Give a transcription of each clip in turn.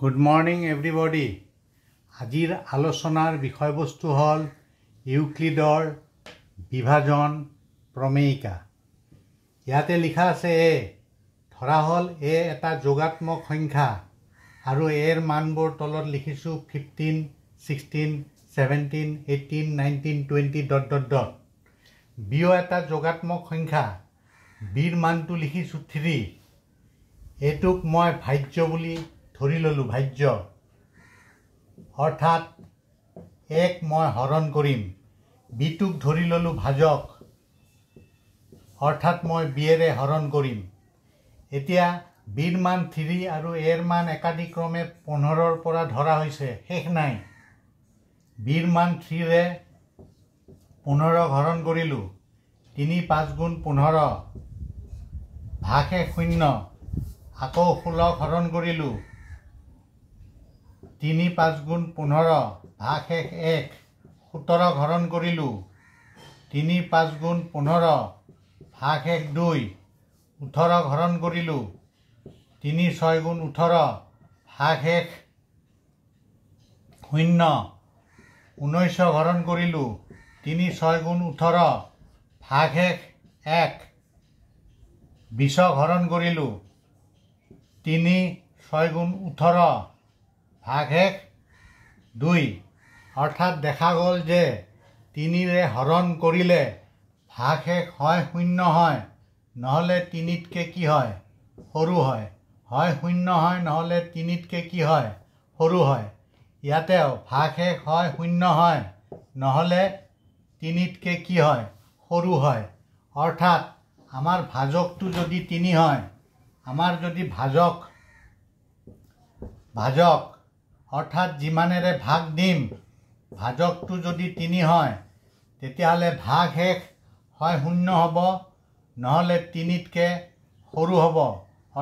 Good morning everybody. আজিৰ আলোচনাৰ বিষয়বস্তু হল ইউক্লিডৰ বিভাজন প্ৰমেয়িকা। ইয়াতে লিখা আছে এ ধৰা হল এ এটা যোগাত্মক সংখ্যা আৰু এৰ মানবোৰ তলত লিখিছো 15, 16, 17, 18, 19, 20 ... বিও এটা যোগাত্মক সংখ্যা বিৰ মানটো লিখিছো 3। এটুক মই ভাজ্য বুলি ধৰি ললো ভাজ্য অৰ্থাৎ এক মই হৰণ কৰিম। বিটুক ধৰি ললো ভাজক অৰ্থাৎ মই বিয়েৰে হৰণ কৰিম। এতিয়া বিৰ মান 3 আৰু এৰ মান একাদিক্ৰমে 15ৰ পৰা ধৰা হৈছে, শেষ নাই। বিৰ মান 3 ৰে 15 হৰণ কৰিলো, 3 5 গুণ 15 ভাগে 0। আকৌ 16 হৰণ কৰিলো, 3 5 গুণ 15 ভাগে 1। 17 হৰণ কৰিলো, 3 5 গুণ 15 ভাগে 2। 18 হৰণ কৰিলো, 3 6 গুণ 18 ভাগে 0। 19 হৰণ কৰিলো, 3 6 গুণ 18 ভাগে 1। 20 হৰণ কৰিলো, 3 6 গুণ 18 ভাগে 2। অৰ্থাৎ দেখা গ'ল যে 3 ৰে হৰণ কৰিলে ভাগে হয় 0 হয়, নহলে 3তকে কি হয় সৰু হয়। হয় 0 হয়, নহলে 3তকে কি হয় সৰু হয়। ইয়াতেও ভাগে হয় 0 হয়, নহলে 3তকে কি হয় সৰু হয়। অৰ্থাৎ আমাৰ ভাজকটো যদি 3 হয়, আমাৰ যদি ভাজক অৰ্থাৎ যিমানেৰে ভাগ দিম ভাজকটো যদি 3 হয়, তেতিয়াহ'লে ভাগ শেষ হয় 0 হ'ব, নহলে 3তকে সৰু হ'ব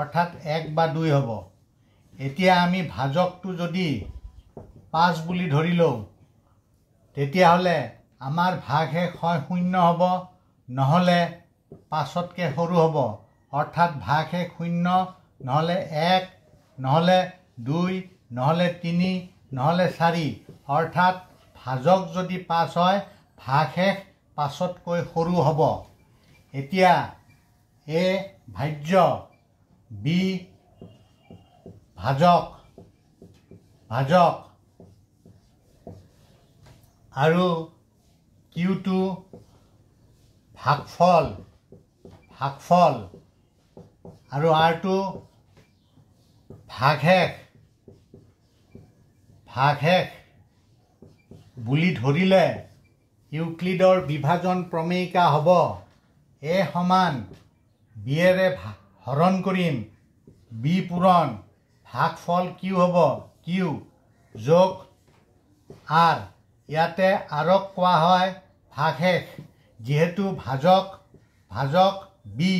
অৰ্থাৎ 1 বা 2 হ'ব। এতিয়া আমি ভাজকটো যদি 5 বুলি ধৰি লওঁ, তেতিয়াহ'লে আমাৰ ভাগ শেষ হয় 0 হ'ব, নহলে 5তকে সৰু হ'ব অৰ্থাৎ ভাগ শেষ 0, নহলে 1, নহলে 2, নহলে 3, নহলে 4। অৰ্থাৎ ভাজক যদি 5 হয়, ভাগ শেষ 5তকৈ সৰু হ'ব। এতিয়া এ ভাজ্য, বি ভাজক আৰু কিউটো ভাগফল আৰু আৰটো ভাগ শেষ বুলি ধৰিলে ইউক্লিডৰ বিভাজন প্ৰমেয়িকা হ'ব এ সমান বিয়েৰে হৰণ কৰিম, বি পূৰণ ভাগফল কিউ হ'ব কিউ যোগ আৰ। ইয়াতে আৰক কোৱা হয় ভাগ শেষ। যিহেতু ভাজক বি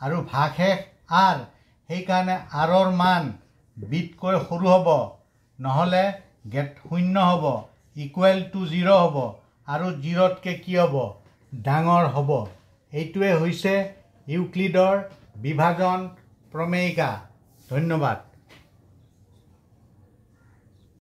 আৰু ভাগ শেষ আৰ, সেইকাৰণে আৰৰ মান বিতকৈ সৰু হ'ব, নহলে 0 হ'ব, ইকুৱেল টু 0 হ'ব আৰু 0তকে কি হ'ব ডাঙৰ হ'ব। এইটোৱে হৈছে ইউক্লিডৰ বিভাজন প্ৰমেয়িকা। ধন্যবাদ।